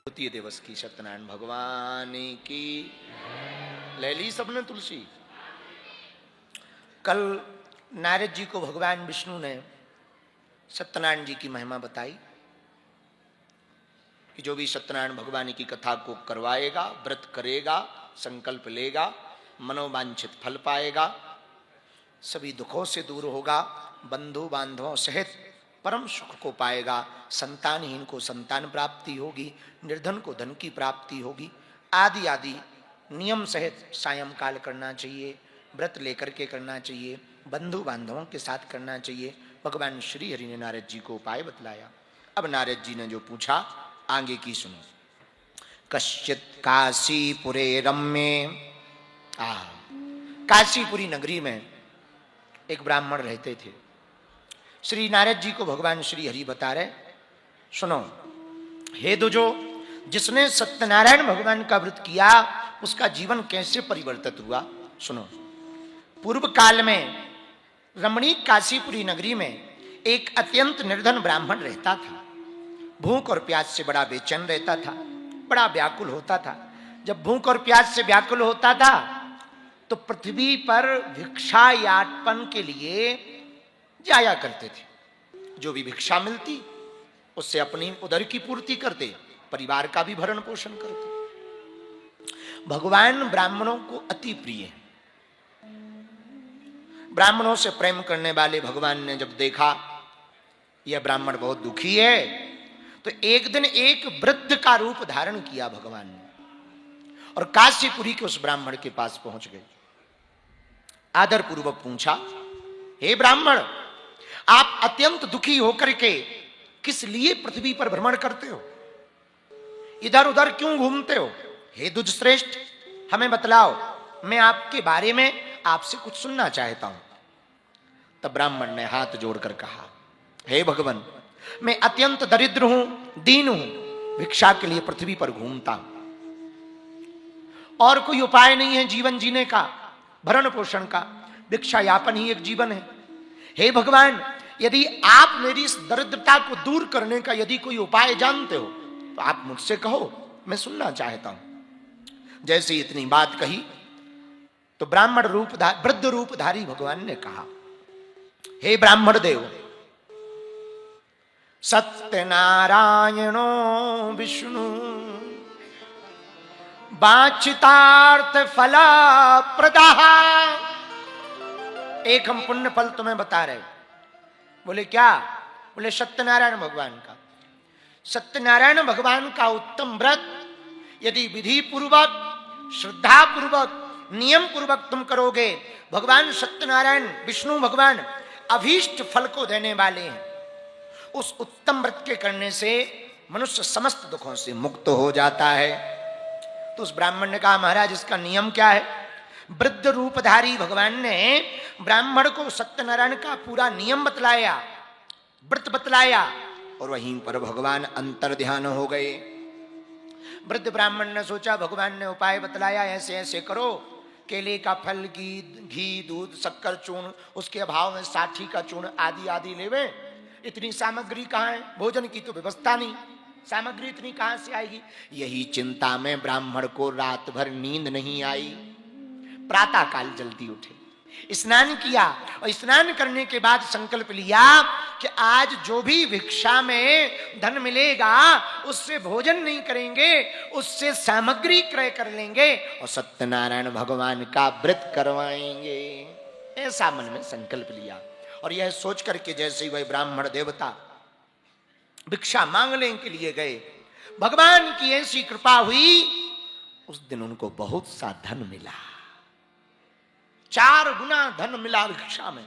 द्वितीय दिवस की सत्यनारायण भगवान की ले ली सबने तुलसी। कल नारद जी को भगवान विष्णु ने सत्यनारायण जी की महिमा बताई कि जो भी सत्यनारायण भगवान की कथा को करवाएगा, व्रत करेगा, संकल्प लेगा, मनोवांछित फल पाएगा, सभी दुखों से दूर होगा, बंधु बांधवों सहित परम सुख को पाएगा, संतानहीन को संतान प्राप्ति होगी, निर्धन को धन की प्राप्ति होगी, आदि आदि नियम सहित सायंकाल करना चाहिए, व्रत लेकर के करना चाहिए, बंधु बांधवों के साथ करना चाहिए। भगवान श्री हरि ने नारद जी को उपाय बतलाया। अब नारद जी ने जो पूछा आगे की सुनो। कश्चित काशीपुरे रम्ये, काशीपुरी नगरी में एक ब्राह्मण रहते थे। श्री नारद जी को भगवान श्री हरि बता रहे, सुनो हे दुजो, जिसने सत्यनारायण भगवान का व्रत किया उसका जीवन कैसे परिवर्तित हुआ सुनो। पूर्व काल में रमणीक काशीपुरी नगरी में एक अत्यंत निर्धन ब्राह्मण रहता था। भूख और प्यास से बड़ा बेचैन रहता था, बड़ा व्याकुल होता था। जब भूख और प्यास से व्याकुल होता था तो पृथ्वी पर भिक्षा याचन के लिए जाया करते थे। जो भी भिक्षा मिलती उससे अपनी उदर की पूर्ति करते, परिवार का भी भरण पोषण करते। भगवान ब्राह्मणों को अति प्रिय है। ब्राह्मणों से प्रेम करने वाले भगवान ने जब देखा यह ब्राह्मण बहुत दुखी है तो एक दिन एक वृद्ध का रूप धारण किया भगवान ने और काशीपुरी के उस ब्राह्मण के पास पहुंच गए। आदर पूर्वक पूछा, हे ब्राह्मण, आप अत्यंत दुखी होकर के किस लिए पृथ्वी पर भ्रमण करते हो? इधर उधर क्यों घूमते हो? हे दुज श्रेष्ठ, हमें बतलाओ, मैं आपके बारे में आपसे कुछ सुनना चाहता हूं। तब ब्राह्मण ने हाथ जोड़कर कहा, हे भगवान, मैं अत्यंत दरिद्र हूं, दीन हूं, भिक्षा के लिए पृथ्वी पर घूमता हूं। और कोई उपाय नहीं है जीवन जीने का, भरण पोषण का, भिक्षा यापन ही एक जीवन है। हे भगवान, यदि आप मेरी इस दरिद्रता को दूर करने का यदि कोई उपाय जानते हो तो आप मुझसे कहो, मैं सुनना चाहता हूं। जैसे इतनी बात कही तो ब्राह्मण वृद्ध रूपधारी भगवान ने कहा, हे ब्राह्मण देव, सत्यनारायणो विष्णु वांछितार्थ फला प्रदाः। एक हम पुण्य फल तुम्हें बता रहे। बोले क्या? बोले सत्यनारायण भगवान का। सत्यनारायण भगवान का उत्तम व्रत यदि विधि पूर्वक, श्रद्धा पूर्वक, नियम पूर्वक तुम करोगे, भगवान सत्यनारायण विष्णु भगवान अभीष्ट फल को देने वाले हैं। उस उत्तम व्रत के करने से मनुष्य समस्त दुखों से मुक्त हो जाता है। तो उस ब्राह्मण ने कहा, महाराज इसका नियम क्या है? वृद्ध रूपधारी भगवान ने ब्राह्मण को सत्यनारायण का पूरा नियम बतलाया, व्रत बतलाया और वहीं पर भगवान अंतर ध्यान हो गए। वृद्ध ब्राह्मण ने सोचा, भगवान ने उपाय बतलाया, ऐसे ऐसे करो, केले का फल, घी, दूध, शक्कर चूर्ण, उसके अभाव में साठी का चूर्ण आदि आदि लेवे। इतनी सामग्री कहाँ है? भोजन की तो व्यवस्था नहीं, सामग्री इतनी कहां से आएगी? यही चिंता में ब्राह्मण को रात भर नींद नहीं आई। प्रातः काल जल्दी उठे, स्नान किया और स्नान करने के बाद संकल्प लिया कि आज जो भी भिक्षा में धन मिलेगा उससे भोजन नहीं करेंगे, उससे सामग्री क्रय कर लेंगे और सत्यनारायण भगवान का व्रत करवाएंगे। ऐसा मन में संकल्प लिया और यह सोच करके जैसे ही वह ब्राह्मण देवता भिक्षा मांगने के लिए गए, भगवान की ऐसी कृपा हुई, उस दिन उनको बहुत सा धन मिला। 4 गुना धन मिला भिक्षा में।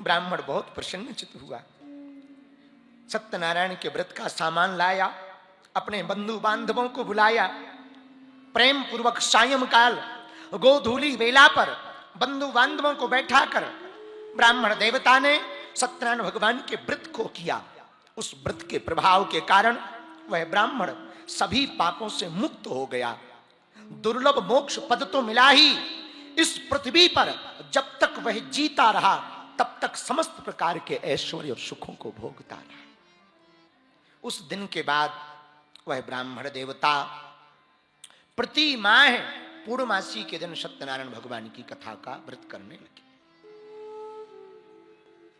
ब्राह्मण बहुत प्रसन्नचित हुआ, सत्यनारायण के व्रत का सामान लाया, अपने बंधु बांधवों को बुलाया, प्रेम पूर्वक सायंकाल गोधूली वेला पर बंधु बांधवों को बैठाकर ब्राह्मण देवता ने सत्यनारायण भगवान के व्रत को किया। उस व्रत के प्रभाव के कारण वह ब्राह्मण सभी पापों से मुक्त हो गया। दुर्लभ मोक्ष पद तो मिला ही, इस पृथ्वी पर जब तक वह जीता रहा तब तक समस्त प्रकार के ऐश्वर्य और सुखों को भोगता रहा। उस दिन के बाद वह ब्राह्मण देवता प्रति माह पूर्णमासी के दिन सत्यनारायण भगवान की कथा का व्रत करने लगे।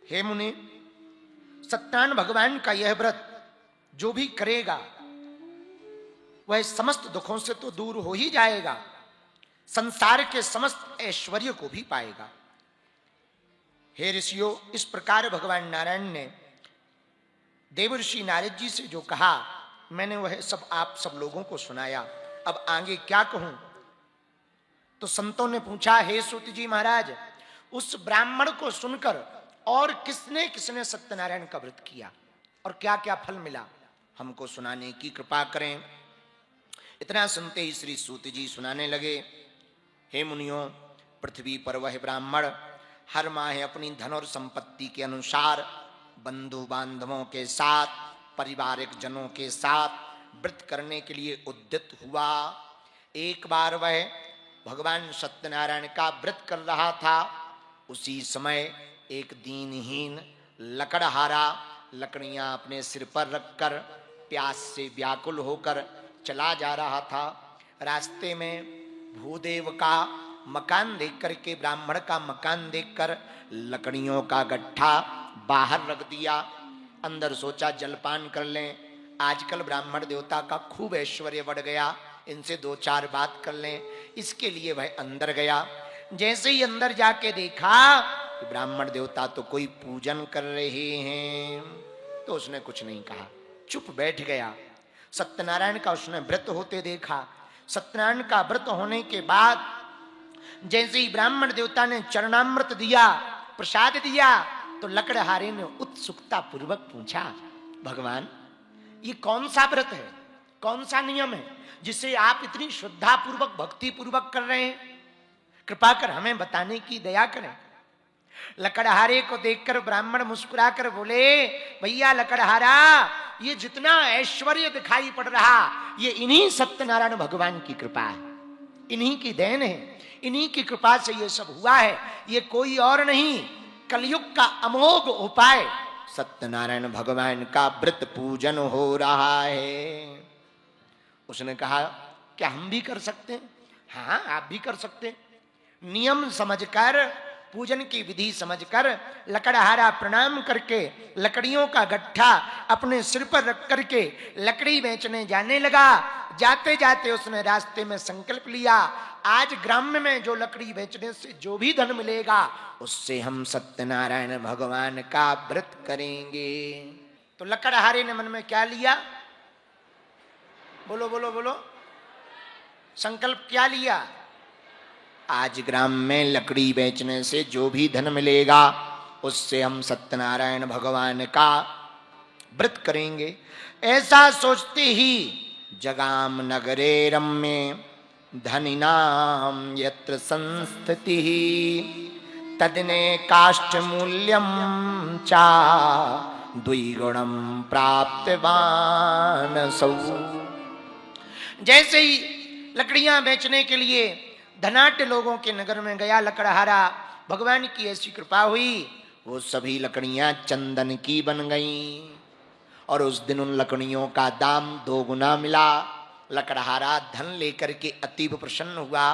हे मुनि, सत्यनारायण भगवान का यह व्रत जो भी करेगा वह समस्त दुखों से तो दूर हो ही जाएगा, संसार के समस्त ऐश्वर्य को भी पाएगा। हे ऋषियों, इस प्रकार भगवान नारायण ने देवर्षि नारद जी से जो कहा, मैंने वह सब आप सब लोगों को सुनाया। अब आगे क्या कहूं? तो संतों ने पूछा, हे सूत जी महाराज, उस ब्राह्मण को सुनकर और किसने किसने सत्यनारायण का व्रत किया और क्या क्या फल मिला, हमको सुनाने की कृपा करें। इतना सुनते ही श्री सूत जी सुनाने लगे। हे मुनियों, पृथ्वी पर वह ब्राह्मण हर माह अपनी धन और संपत्ति के अनुसार बंधु बांधवों के साथ, पारिवारिक जनों के साथ व्रत करने के लिए उद्यत हुआ। एक बार वह भगवान सत्यनारायण का व्रत कर रहा था। उसी समय एक दीनहीन लकड़हारा लकड़ियां अपने सिर पर रखकर प्यास से व्याकुल होकर चला जा रहा था। रास्ते में भूदेव का मकान देख करके, ब्राह्मण का मकान देखकर लकड़ियों का गट्ठा बाहर रख दिया। अंदर सोचा जलपान कर लें, आजकल ब्राह्मण देवता का खूब ऐश्वर्य बढ़ गया, इनसे दो चार बात कर लें। इसके लिए वह अंदर गया। जैसे ही अंदर जाके देखा कि ब्राह्मण देवता तो कोई पूजन कर रहे हैं, तो उसने कुछ नहीं कहा, चुप बैठ गया। सत्यनारायण का उसने व्रत होते देखा। सत्यनारायण का व्रत होने के बाद जैसे ही ब्राह्मण देवता ने चरणामृत दिया, प्रसाद दिया, तो लकड़हारे ने उत्सुकता पूर्वक पूछा, भगवान ये कौन सा व्रत है, कौन सा नियम है जिसे आप इतनी श्रद्धा पूर्वक भक्ति पूर्वक कर रहे हैं? कृपा कर हमें बताने की दया करें। लकड़हारे को देखकर ब्राह्मण मुस्कुराकर बोले, भैया लकड़हारा, ये जितना ऐश्वर्य दिखाई पड़ रहा, ये इन्हीं सत्यनारायण भगवान की कृपा है, इन्हीं की देन है, इन्हीं की कृपा से ये सब हुआ है। ये कोई और नहीं, कलयुग का अमोघ उपाय सत्यनारायण भगवान का व्रत पूजन हो रहा है। उसने कहा, क्या हम भी कर सकते हैं? हाँ, आप भी कर सकते हैं। नियम समझकर, पूजन की विधि समझकर लकड़हारा प्रणाम करके लकड़ियों का गट्ठा अपने सिर पर रख करके लकड़ी बेचने जाने लगा। जाते जाते उसने रास्ते में संकल्प लिया, आज ग्राम्य में जो लकड़ी बेचने से जो भी धन मिलेगा उससे हम सत्यनारायण भगवान का व्रत करेंगे। तो लकड़हारे ने मन में क्या लिया? बोलो बोलो बोलो, संकल्प क्या लिया? आज ग्राम में लकड़ी बेचने से जो भी धन मिलेगा उससे हम सत्यनारायण भगवान का व्रत करेंगे। ऐसा सोचते ही जगाम नगरे रम्ये धनिनाम यत्र संस्थिति तदने काष्ठ मूल्यम चा द्विगुणम प्राप्तवान सौ। जैसे ही लकड़ियां बेचने के लिए धनाढ्य लोगों के नगर में गया लकड़हारा, भगवान की ऐसी कृपा हुई, वो सभी लकड़ियां चंदन की बन गईं और उस दिन उन लकड़ियों का दाम 2 गुना मिला। लकड़हारा धन लेकर के अतीब प्रसन्न हुआ।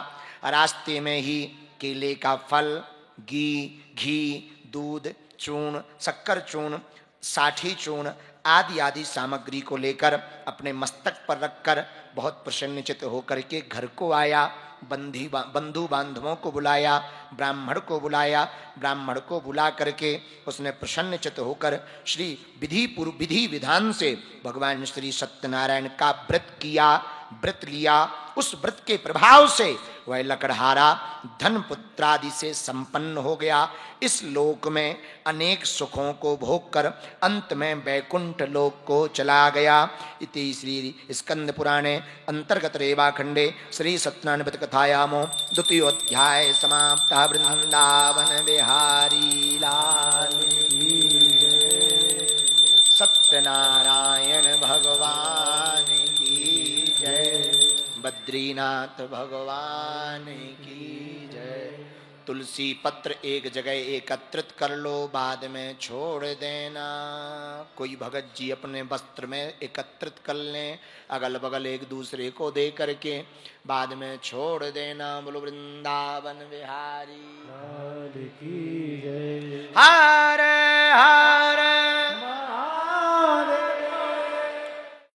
रास्ते में ही केले का फल, घी, दूध, चूर्ण, शक्कर चूर्ण, साठी चूर्ण आदि आदि सामग्री को लेकर अपने मस्तक पर रखकर बहुत प्रसन्नचित्त होकर के घर को आया। बंधु बांधवों को बुलाया, ब्राह्मण को बुलाया। ब्राह्मण को बुला करके उसने प्रसन्नचित्त होकर श्री विधि विधान से भगवान श्री सत्यनारायण का व्रत किया, व्रत लिया। उस व्रत के प्रभाव से वह लकड़हारा धन पुत्रादि से संपन्न हो गया। इस लोक में अनेक सुखों को भोग कर अंत में वैकुंठ लोक को चला गया। इति श्री स्कंद पुराणे अंतर्गत रेवाखंडे श्री सत्यनारायण व्रत कथायामो द्वितीयोऽध्याय समाप्तः। वृंदावन बिहारी लाल सत्यनारायण भगवान की जय, बद्रीनाथ भगवान की जय, तुलसी पत्र एक जगह एकत्रित कर लो, बाद में छोड़ देना। कोई भगत जी अपने वस्त्र में एकत्रित कर लें, अगल बगल एक दूसरे को दे करके, बाद में छोड़ देना। बोलो वृंदावन बिहारी लाल की जय। हरे